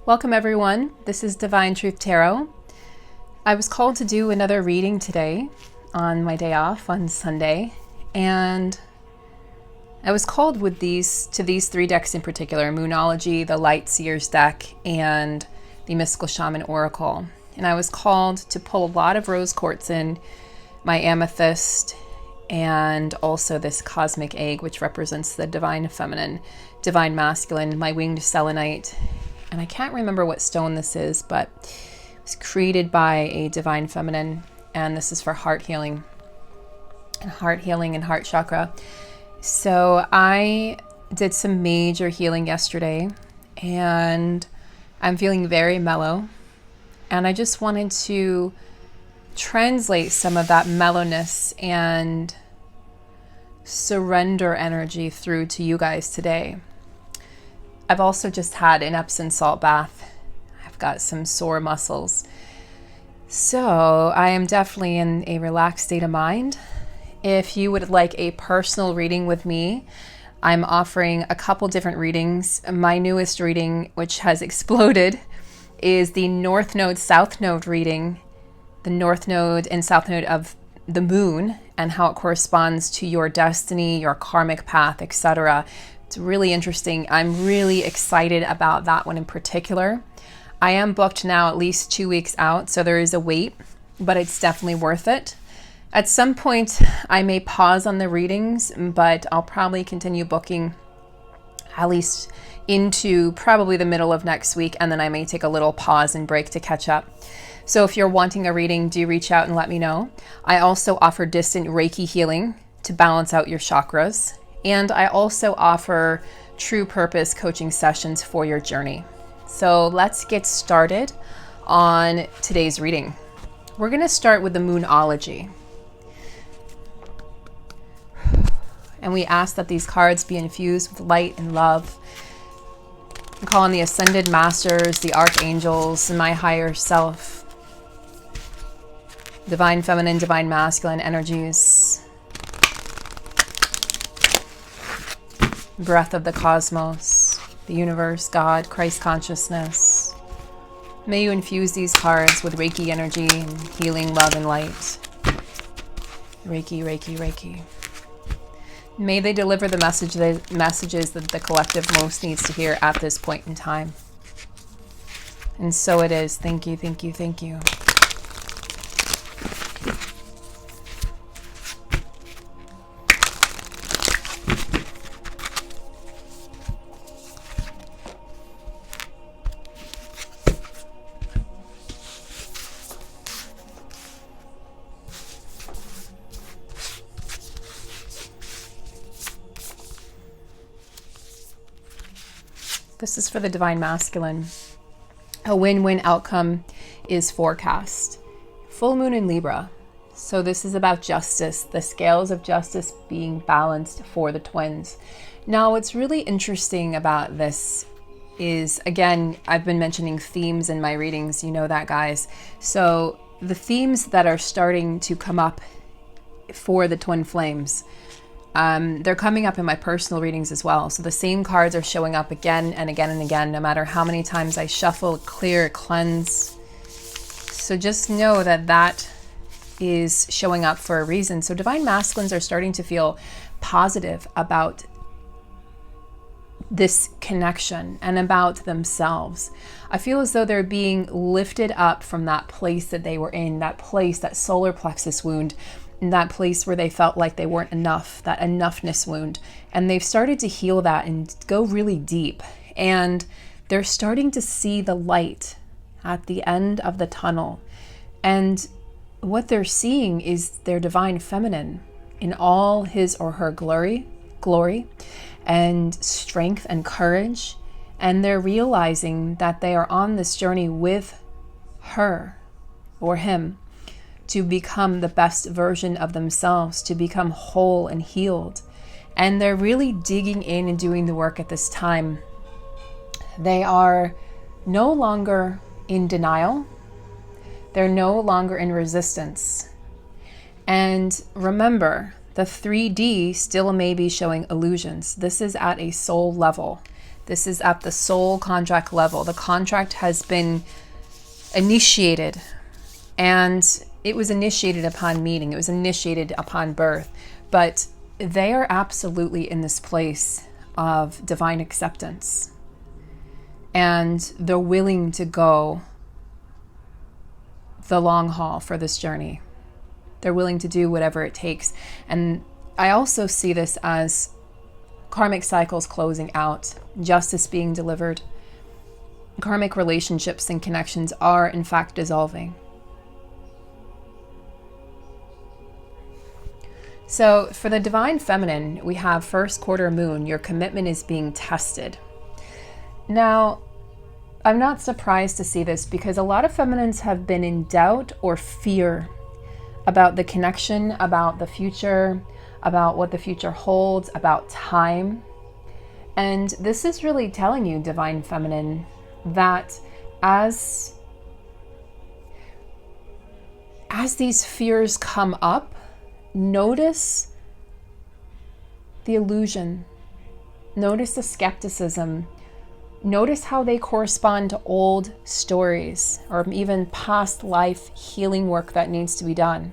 Welcome everyone, this is Divine Truth Tarot. I was called to do another reading today on my day off on Sunday, and I was called with these three decks in particular: Moonology, the Light Seers deck, and the Mystical Shaman Oracle. And I was called to pull a lot of rose quartz in, my amethyst, and also this cosmic egg, which represents the divine feminine, divine masculine, my winged selenite. And I can't remember what stone this is, but it was created by a divine feminine, and this is for heart healing and heart chakra. So I did some major healing yesterday, and I'm feeling very mellow, and I just wanted to translate some of that mellowness and surrender energy through to you guys today. I've also just had an Epsom salt bath. I've got some sore muscles. So I am definitely in a relaxed state of mind. If you would like a personal reading with me, I'm offering a couple different readings. My newest reading, which has exploded, is the North Node, South Node reading. The North Node and South Node of the moon and how it corresponds to your destiny, your karmic path, etc. It's really interesting. I'm really excited about that one in particular. I am booked now at least 2 weeks out, so there is a wait, but it's definitely worth it. At some point, I may pause on the readings, but I'll probably continue booking at least into probably the middle of next week, and then I may take a little pause and break to catch up. So if you're wanting a reading, do reach out and let me know. I also offer distant Reiki healing to balance out your chakras. And I also offer true purpose coaching sessions for your journey. So let's get started on today's reading. We're going to start with the Moonology. And we ask that these cards be infused with light and love. I call on the Ascended Masters, the Archangels, and my higher self. Divine Feminine, Divine Masculine energies. Breath of the cosmos, the universe, God, Christ consciousness. May you infuse these cards with Reiki energy and healing, love, and light. Reiki, Reiki, Reiki. May they deliver the messages that the collective most needs to hear at this point in time. And so it is. Thank you, thank you, thank you. This is for the divine masculine. A win-win outcome is forecast. Full moon in Libra. So this is about justice, the scales of justice being balanced for the twins. Now, what's really interesting about this is, again, I've been mentioning themes in my readings. You know that, guys. So the themes that are starting to come up for the twin flames, they're coming up in my personal readings as well. So the same cards are showing up again and again and again, no matter how many times I shuffle, clear, cleanse. So just know that that is showing up for a reason. So divine masculines are starting to feel positive about this connection and about themselves. I feel as though they're being lifted up from that place that they were in, that place, that solar plexus wound, in that place where they felt like they weren't enough, that enoughness wound. And they've started to heal that and go really deep. And they're starting to see the light at the end of the tunnel. And what they're seeing is their divine feminine in all his or her glory and strength and courage. And they're realizing that they are on this journey with her or him to become the best version of themselves, to become whole and healed. And they're really digging in and doing the work at this time. They are no longer in denial. They're no longer in resistance. And remember, the 3D still may be showing illusions. This is at a soul level. This is at the soul contract level. The contract has been initiated, and it was initiated upon meeting. It was initiated upon birth. But they are absolutely in this place of divine acceptance. And they're willing to go the long haul for this journey. They're willing to do whatever it takes. And I also see this as karmic cycles closing out, justice being delivered. Karmic relationships and connections are in fact dissolving. So for the divine feminine, we have first quarter moon. Your commitment is being tested. Now, I'm not surprised to see this because a lot of feminines have been in doubt or fear about the connection, about the future, about what the future holds, about time. And this is really telling you, divine feminine, that as these fears come up, notice the illusion, notice the skepticism, notice how they correspond to old stories or even past life healing work that needs to be done.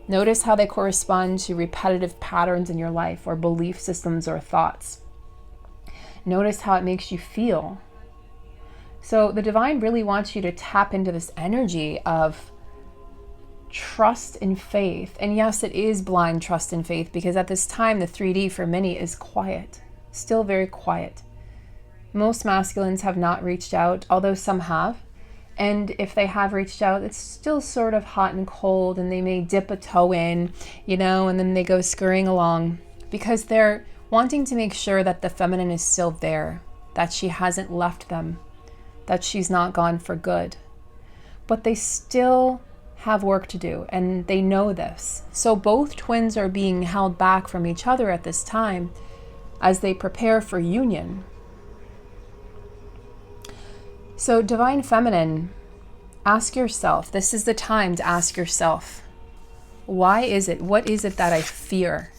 Notice how they correspond to repetitive patterns in your life or belief systems or thoughts. Notice how it makes you feel. So the divine really wants you to tap into this energy of trust and faith. And yes, it is blind trust and faith because at this time, the 3D for many is quiet, still very quiet. Most masculines have not reached out, although some have. And if they have reached out, it's still sort of hot and cold, and they may dip a toe in, and then they go scurrying along because they're wanting to make sure that the feminine is still there, that she hasn't left them, that she's not gone for good. But they still have work to do, and they know this. So both twins are being held back from each other at this time as they prepare for union. So divine feminine, ask yourself, this is the time to ask yourself, why is it, what is it that I fear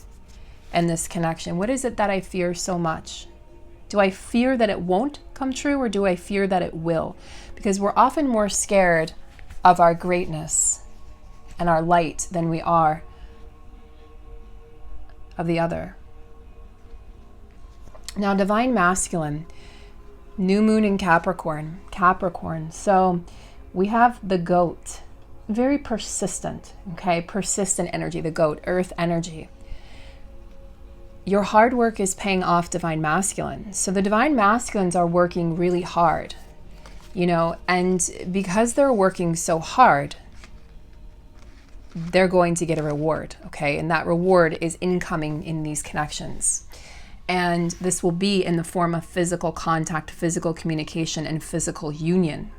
in this connection? What is it that I fear so much? Do I fear that it won't come true, or do I fear that it will? Because we're often more scared of our greatness and our light than we are of the other. Now, divine masculine, new moon in Capricorn. So we have the goat, very persistent, okay? Persistent energy, the goat, earth energy. Your hard work is paying off, divine masculine. So the divine masculines are working really hard, and because they're working so hard, they're going to get a reward, okay? And that reward is incoming in these connections. And this will be in the form of physical contact, physical communication, and physical union.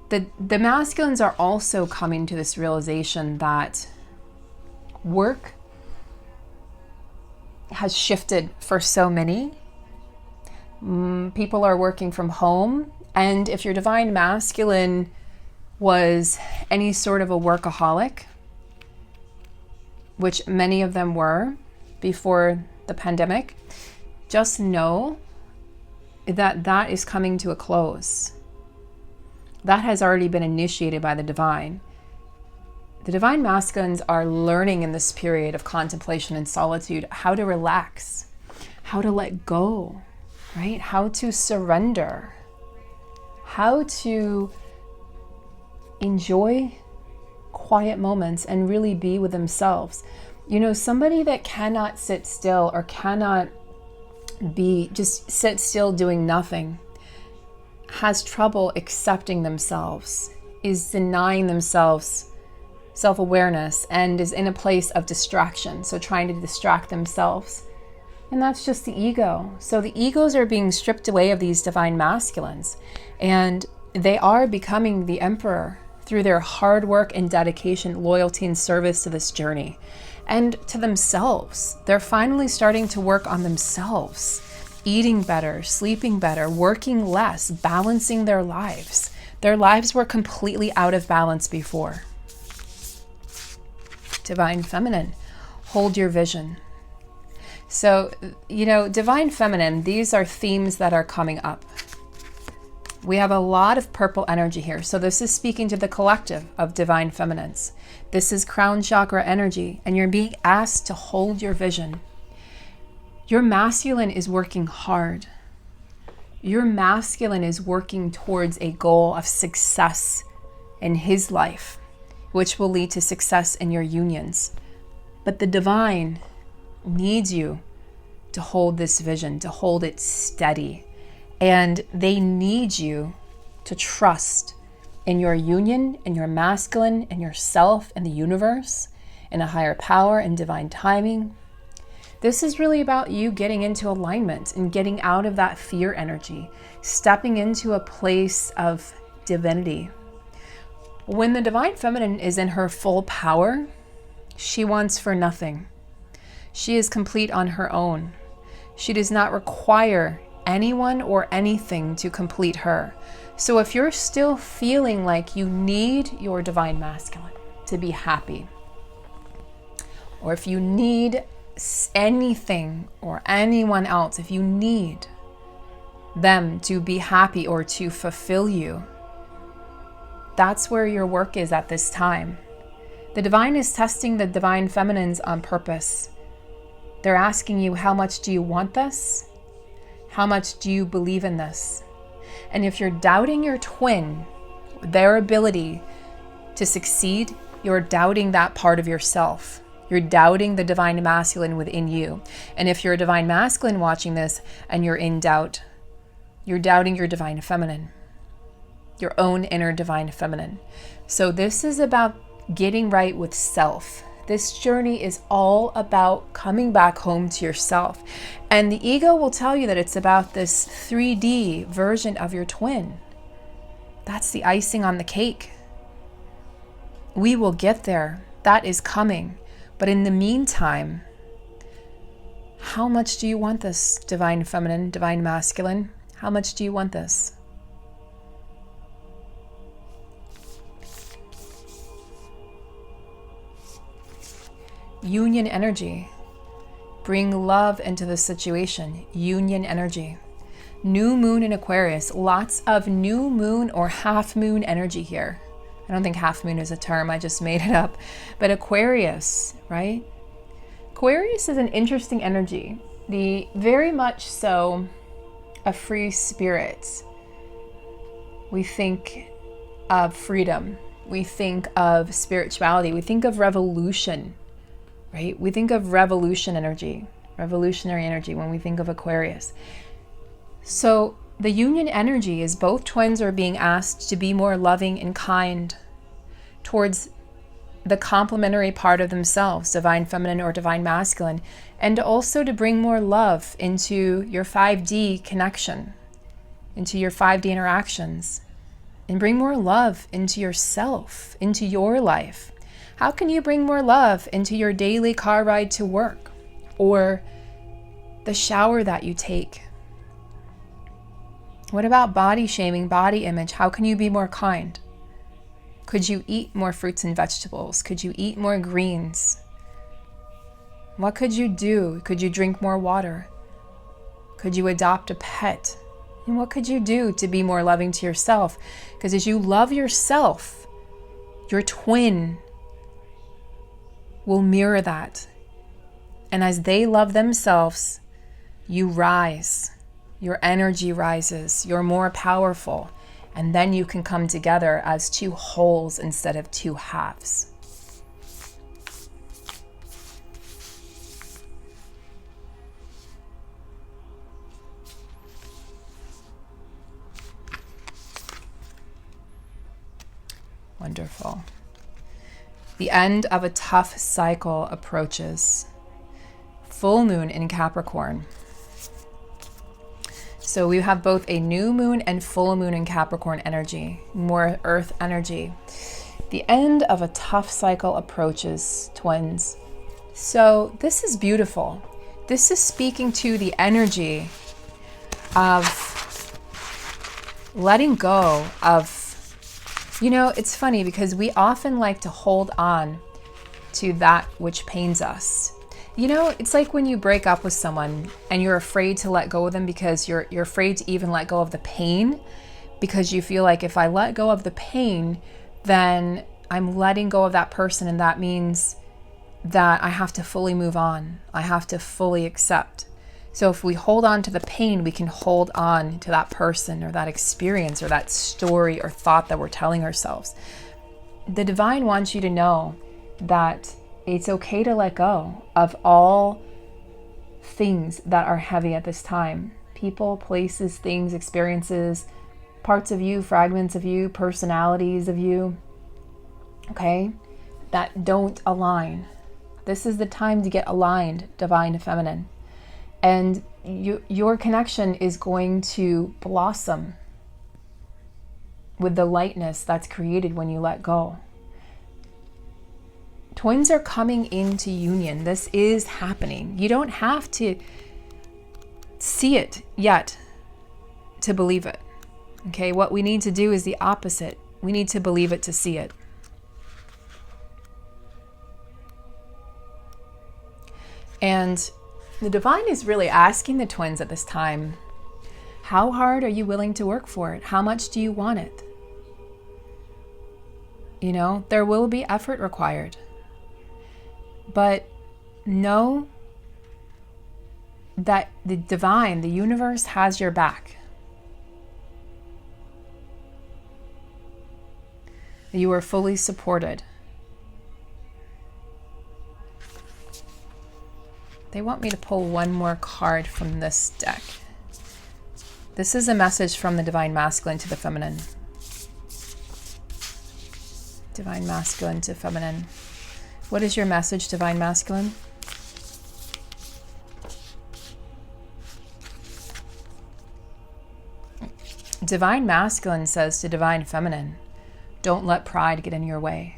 The masculines are also coming to this realization that work has shifted for so many. People are working from home. And if your divine masculine was any sort of a workaholic, which many of them were before the pandemic, just know that that is coming to a close. That has already been initiated by the divine. The divine masculines are learning in this period of contemplation and solitude how to relax, how to let go, right? How to surrender, how to enjoy quiet moments and really be with themselves. Somebody that cannot sit still or cannot just sit still doing nothing has trouble accepting themselves, is denying themselves self-awareness, and is in a place of distraction, so trying to distract themselves. And that's just the ego. So the egos are being stripped away of these divine masculines, and they are becoming the emperor through their hard work and dedication, loyalty, and service to this journey. And to themselves. They're finally starting to work on themselves, eating better, sleeping better, working less, balancing their lives. Their lives were completely out of balance before. Divine feminine, hold your vision. So, divine feminine, these are themes that are coming up. We have a lot of purple energy here. So this is speaking to the collective of divine feminines. This is crown chakra energy, and you're being asked to hold your vision. Your masculine is working hard. Your masculine is working towards a goal of success in his life, which will lead to success in your unions. But the divine needs you to hold this vision, to hold it steady. And they need you to trust in your union, in your masculine, in yourself, in the universe, in a higher power and divine timing. This is really about you getting into alignment and getting out of that fear energy, stepping into a place of divinity. When the divine feminine is in her full power, she wants for nothing. She is complete on her own. She does not require anyone or anything to complete her. So if you're still feeling like you need your divine masculine to be happy, or if you need anything or anyone else, if you need them to be happy or to fulfill you, that's where your work is at this time. The divine is testing the divine feminines on purpose. They're asking you, how much do you want this? How much do you believe in this? And if you're doubting your twin, their ability to succeed, you're doubting that part of yourself. You're doubting the divine masculine within you. And if you're a divine masculine watching this and you're in doubt, you're doubting your divine feminine, your own inner divine feminine. So this is about getting right with self. This journey is all about coming back home to yourself. And the ego will tell you that it's about this 3D version of your twin. That's the icing on the cake. We will get there. That is coming. But in the meantime, how much do you want this, divine feminine, divine masculine? How much do you want this? Union energy. Bring love into the situation. Union energy. New moon in Aquarius. Lots of new moon or half moon energy here. I don't think half moon is a term. I just made it up. But Aquarius, right? Aquarius is an interesting energy. The very much so a free spirit. We think of freedom. We think of spirituality. We think of revolution. Right? We think of revolutionary energy when we think of Aquarius. So the union energy is both twins are being asked to be more loving and kind towards the complementary part of themselves, divine feminine or divine masculine, and also to bring more love into your 5D connection, into your 5D interactions, and bring more love into yourself, into your life. How can you bring more love into your daily car ride to work or the shower that you take? What about body shaming, body image? How can you be more kind? Could you eat more fruits and vegetables? Could you eat more greens? What could you do? Could you drink more water? Could you adopt a pet? And what could you do to be more loving to yourself? Because as you love yourself, your twin will mirror that. And as they love themselves, you rise. Your energy rises. You're more powerful. And then you can come together as two wholes instead of two halves. Wonderful. The end of a tough cycle approaches. Full moon in Capricorn. So we have both a new moon and full moon in Capricorn energy, more earth energy. The end of a tough cycle approaches, twins. So this is beautiful. This is speaking to the energy of letting go of, it's funny because we often like to hold on to that which pains us. You know, it's like when you break up with someone and you're afraid to let go of them because you're afraid to even let go of the pain, because you feel like if I let go of the pain, then I'm letting go of that person, and that means that I have to fully move on. I have to fully accept. So if we hold on to the pain, we can hold on to that person or that experience or that story or thought that we're telling ourselves. The divine wants you to know that it's okay to let go of all things that are heavy at this time. People, places, things, experiences, parts of you, fragments of you, personalities of you, okay, that don't align. This is the time to get aligned, divine feminine. And your connection is going to blossom with the lightness that's created when you let go. Twins are coming into union. This is happening. You don't have to see it yet to believe it. Okay, what we need to do is the opposite. We need to believe it to see it. And the divine is really asking the twins at this time, how hard are you willing to work for it? How much do you want it? You know, there will be effort required. But know that the divine, the universe, has your back. You are fully supported. They want me to pull one more card from this deck. This is a message from the divine masculine to the feminine. Divine masculine to feminine. What is your message, divine masculine? Divine masculine says to divine feminine, don't let pride get in your way.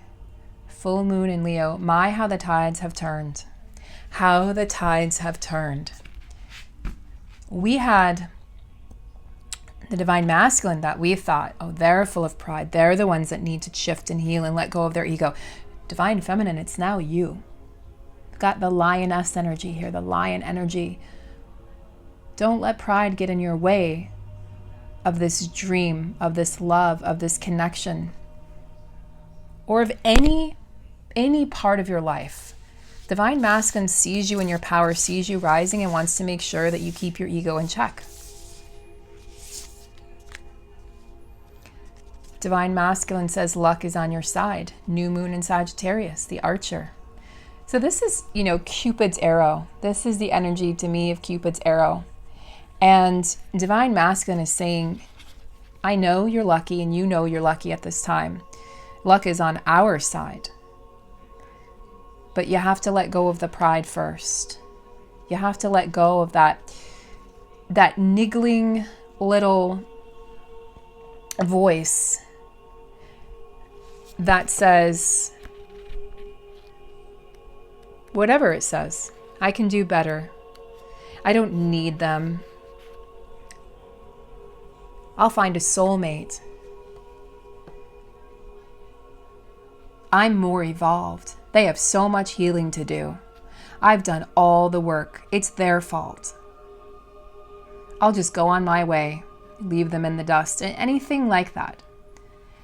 Full moon in Leo, my, how the tides have turned. How the tides have turned. We had the divine masculine that we thought, oh, they're full of pride. They're the ones that need to shift and heal and let go of their ego. Divine feminine, it's now you. You've got the lioness energy here, the lion energy. Don't let pride get in your way of this dream, of this love, of this connection, or of any part of your life. Divine masculine sees you in your power, sees you rising, and wants to make sure that you keep your ego in check. Divine masculine says luck is on your side. New moon in Sagittarius, the archer. So this is, Cupid's arrow. This is the energy to me of Cupid's arrow. And divine masculine is saying, I know you're lucky and you know you're lucky at this time. Luck is on our side. But you have to let go of the pride first. You have to let go of that niggling little voice that says, whatever it says, I can do better. I don't need them. I'll find a soulmate. I'm more evolved. They have so much healing to do. I've done all the work. It's their fault. I'll just go on my way, leave them in the dust, and anything like that.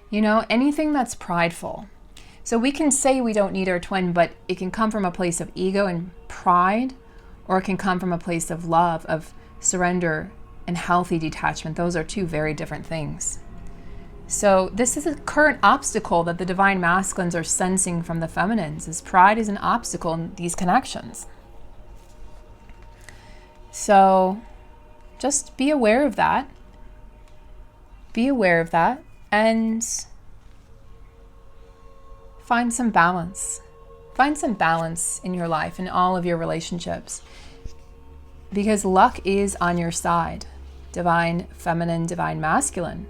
Anything that's prideful. So we can say we don't need our twin, but it can come from a place of ego and pride, or it can come from a place of love, of surrender and healthy detachment. Those are two very different things. So this is a current obstacle that the divine masculines are sensing from the feminines, is pride is an obstacle in these connections. So just be aware of that. Be aware of that and find some balance. Find some balance in your life, in all of your relationships. Because luck is on your side. Divine feminine, divine masculine.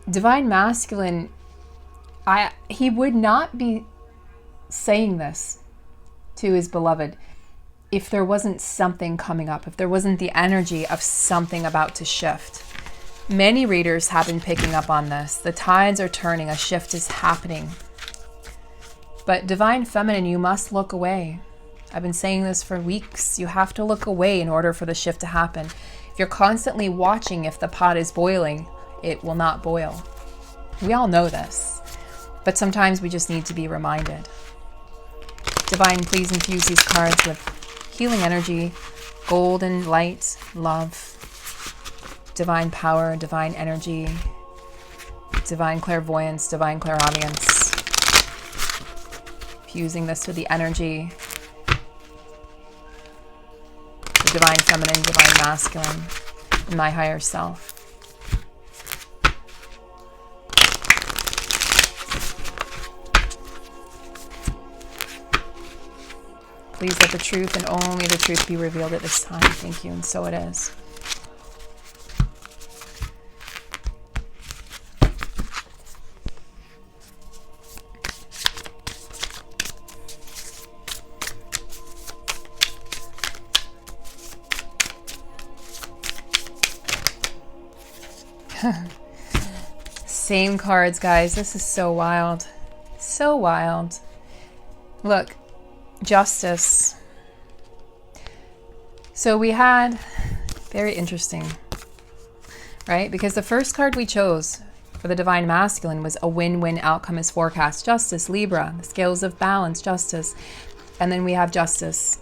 Divine masculine, he would not be saying this to his beloved if there wasn't something coming up, if there wasn't the energy of something about to shift. Many readers have been picking up on this. The tides are turning, a shift is happening. But divine feminine, you must look away. I've been saying this for weeks. You have to look away in order for the shift to happen. If you're constantly watching if the pot is boiling, it will not boil. We all know this, but sometimes we just need to be reminded. Divine, please infuse these cards with healing energy, golden light, love, divine power, divine energy, divine clairvoyance, divine clairaudience. Fusing this with the energy, the divine feminine, divine masculine, and my higher self. Please let the truth and only the truth be revealed at this time. Thank you, and so it is. Same cards, guys. This is so wild. So wild. Look, justice. So we had, very interesting, right? Because the first card we chose for the divine masculine was a win-win outcome is forecast. Justice, Libra, the scales of balance, justice. And then we have justice.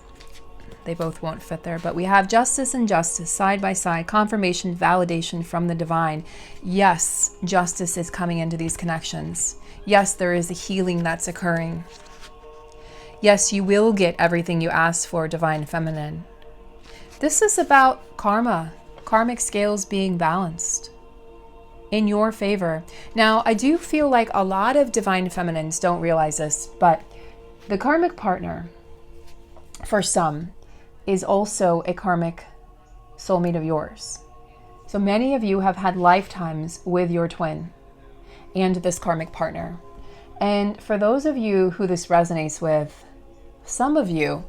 They both won't fit there, but we have justice and justice side by side, confirmation, validation from the divine. Yes, justice is coming into these connections. Yes, there is a healing that's occurring. Yes, you will get everything you asked for, divine feminine. This is about karma, karmic scales being balanced in your favor. Now, I do feel like a lot of divine feminines don't realize this, but the karmic partner, for some, is also a karmic soulmate of yours. So many of you have had lifetimes with your twin and this karmic partner. And for those of you who this resonates with, some of you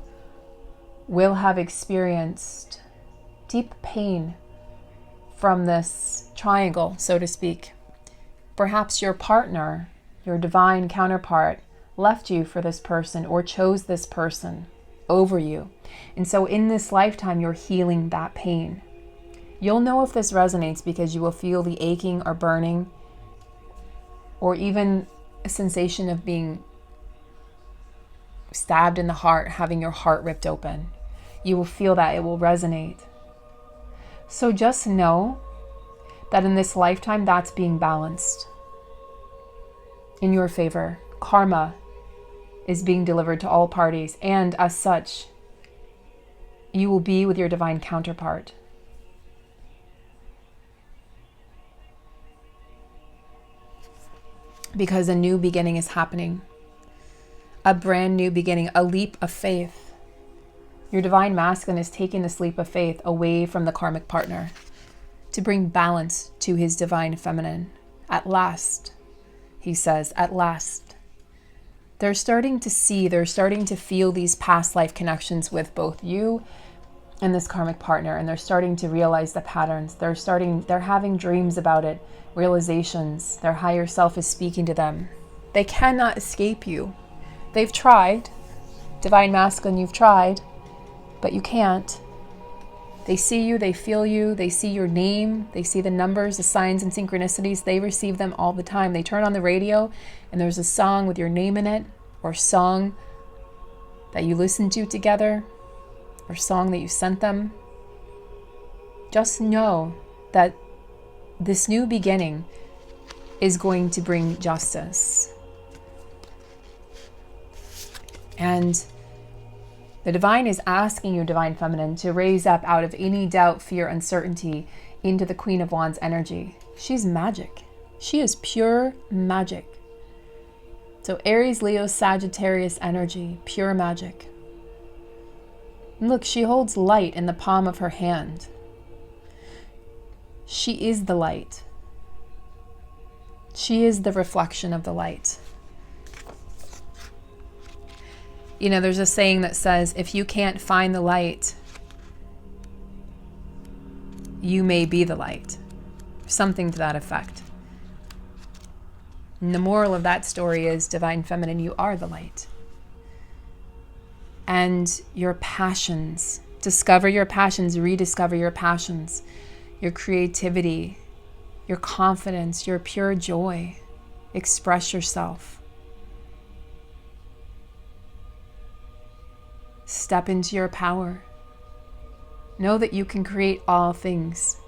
will have experienced deep pain from this triangle, so to speak. Perhaps your partner, your divine counterpart, left you for this person or chose this person over you. And so in this lifetime, you're healing that pain. You'll know if this resonates because you will feel the aching or burning, or even a sensation of being stabbed in the heart, having your heart ripped open. You will feel that. It will resonate. So just know that in this lifetime, that's being balanced in your favor. Karma is being delivered to all parties, and as such, you will be with your divine counterpart. Because a new beginning is happening. A brand new beginning, a leap of faith. Your divine masculine is taking this leap of faith away from the karmic partner to bring balance to his divine feminine. At last, he says, at last. They're starting to see, they're starting to feel these past life connections with both you and this karmic partner, and they're starting to realize the patterns. They're having dreams about it, realizations. Their higher self is speaking to them. They cannot escape you. They've tried. Divine masculine, you've tried, but you can't. They see you, they feel you, they see your name, they see the numbers, the signs and synchronicities. They receive them all the time. They turn on the radio and there's a song with your name in it, or a song that you listened to together, or a song that you sent them. Just know that this new beginning is going to bring justice. And the divine is asking your divine feminine to raise up out of any doubt, fear, uncertainty into the Queen of Wands energy. She's magic. She is pure magic. So Aries, Leo, Sagittarius energy, pure magic. And look, she holds light in the palm of her hand. She is the light. She is the reflection of the light. You know, there's a saying that says, if you can't find the light, you may be the light. Something to that effect. And the moral of that story is, divine feminine, you are the light. and your passions. Discover your passions, rediscover your passions, your creativity, your confidence, your pure joy. Express yourself. Step into your power. Know that you can create all things.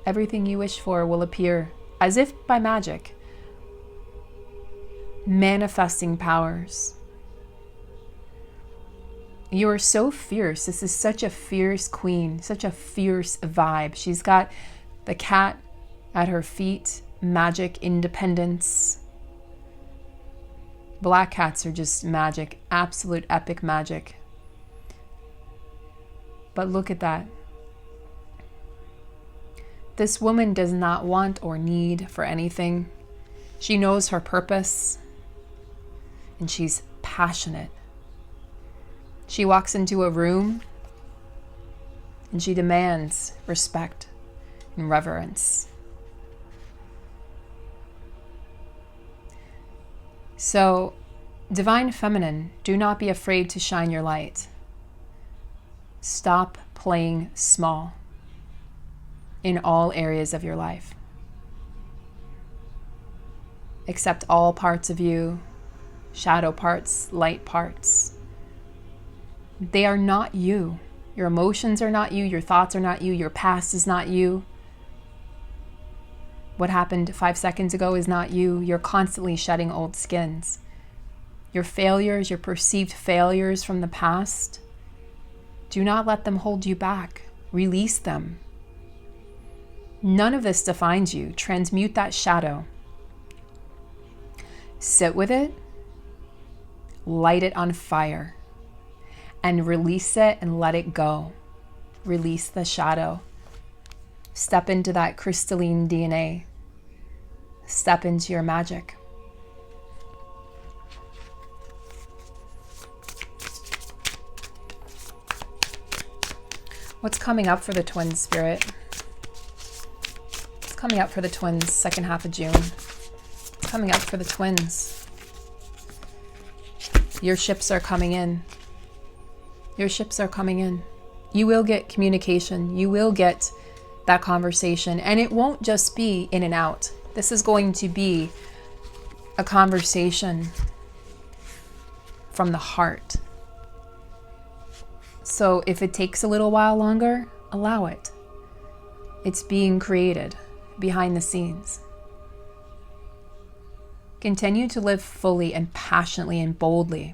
Everything you wish for will appear as if by magic. Manifesting powers. You are so fierce. This is such a fierce queen, such a fierce vibe. She's got the cat at her feet, magic, independence. Black cats are just magic, absolute epic magic. But look at that. This woman does not want or need for anything. She knows her purpose, and she's passionate. She walks into a room, and she demands respect and reverence. So, divine feminine, do not be afraid to shine your light. Stop playing small in all areas of your life. Accept all parts of you, shadow parts, light parts. They are not you. Your emotions are not you. Your thoughts are not you. Your past is not you. What happened 5 seconds ago is not you. You're constantly shedding old skins. Your failures, your perceived failures from the past, do not let them hold you back. Release them. None of this defines you. Transmute that shadow. Sit with it. Light it on fire. And release it and let it go. Release the shadow. Step into that crystalline DNA. Step into your magic. What's coming up for the twins, Spirit? What's coming up for the twins, second half of June? What's coming up for the twins? Your ships are coming in. Your ships are coming in. You will get communication. You will get that conversation. And it won't just be in and out. This is going to be a conversation from the heart. So if it takes a little while longer, allow it. It's being created behind the scenes. Continue to live fully and passionately and boldly.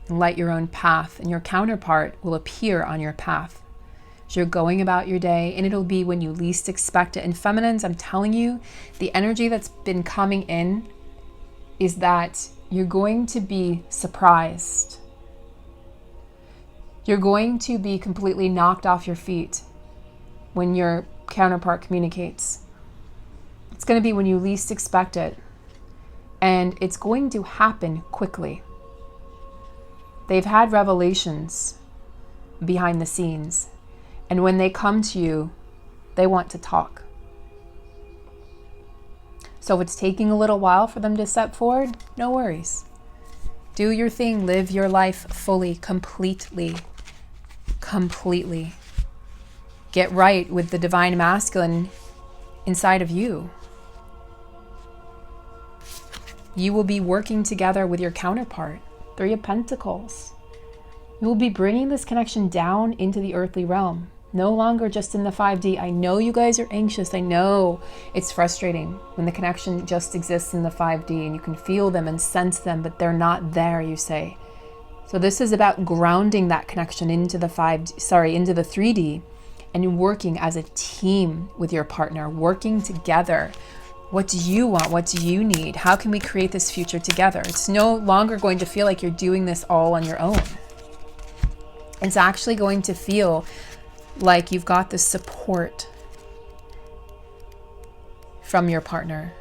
And light your own path, and your counterpart will appear on your path as you're going about your day, and it'll be when you least expect it. And feminines, I'm telling you, the energy that's been coming in is that you're going to be surprised. You're going to be completely knocked off your feet when your counterpart communicates. It's going to be when you least expect it, and it's going to happen quickly. They've had revelations behind the scenes, and when they come to you, they want to talk. So if it's taking a little while for them to step forward, no worries. Do your thing, live your life fully, completely. Get right with the divine masculine inside of you. You will be working together with your counterpart. 3 of Pentacles. You will be bringing this connection down into the earthly realm. No longer just in the 5D. I know you guys are anxious. I know it's frustrating when the connection just exists in the 5D and you can feel them and sense them, but they're not there, you say. So this is about grounding that connection into the 3D and working as a team with your partner, working together. What do you want? What do you need? How can we create this future together? It's no longer going to feel like you're doing this all on your own. It's actually going to feel like you've got the support from your partner.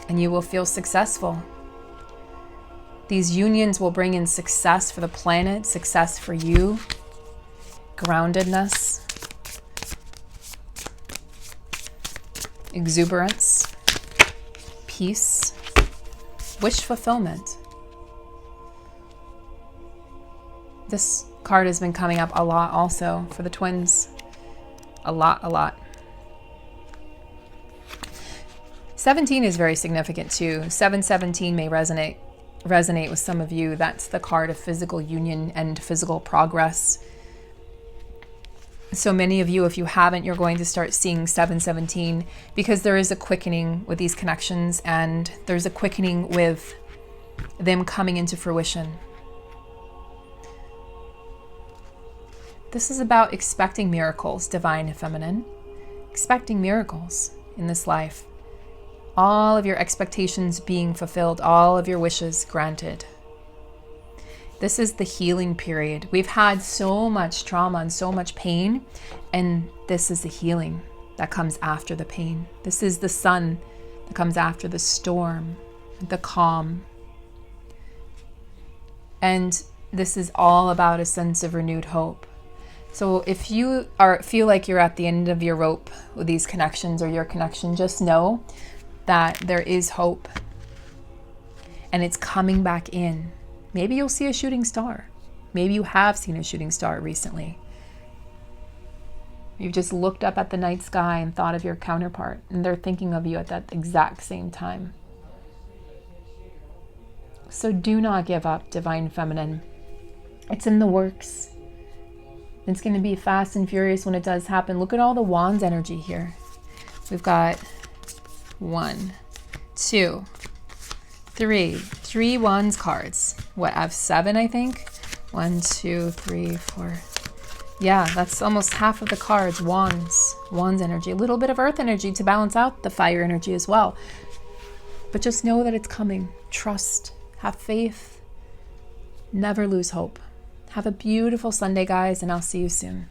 And you will feel successful. These unions will bring in success for the planet, success for you, groundedness, exuberance, peace, wish fulfillment. This card has been coming up a lot also for the twins. A lot. 17 is very significant too. 717 may resonate with some of you. That's the card of physical union and physical progress. So many of you, if you haven't, you're going to start seeing 717 because there is a quickening with these connections, and there's a quickening with them coming into fruition. This is about expecting miracles, divine feminine. Expecting miracles in this life. All of your expectations being fulfilled, all of your wishes granted. This is the healing period. We've had so much trauma and so much pain, and this is the healing that comes after the pain. This is the sun that comes after the storm, the calm. And this is all about a sense of renewed hope. So if you feel like you're at the end of your rope with these connections or your connection, just know that there is hope and it's coming back in. Maybe you'll see a shooting star. Maybe you have seen a shooting star recently. You've just looked up at the night sky and thought of your counterpart, and they're thinking of you at that exact same time. So do not give up, divine feminine. It's in the works. It's going to be fast and furious when it does happen. Look at all the wands energy here. We've got 1, 2, 3 wands cards. What, I have 7, I think? 1, 2, 3, 4. Yeah, that's almost half of the cards. Wands energy. A little bit of earth energy to balance out the fire energy as well. But just know that it's coming. Trust. Have faith. Never lose hope. Have a beautiful Sunday, guys, and I'll see you soon.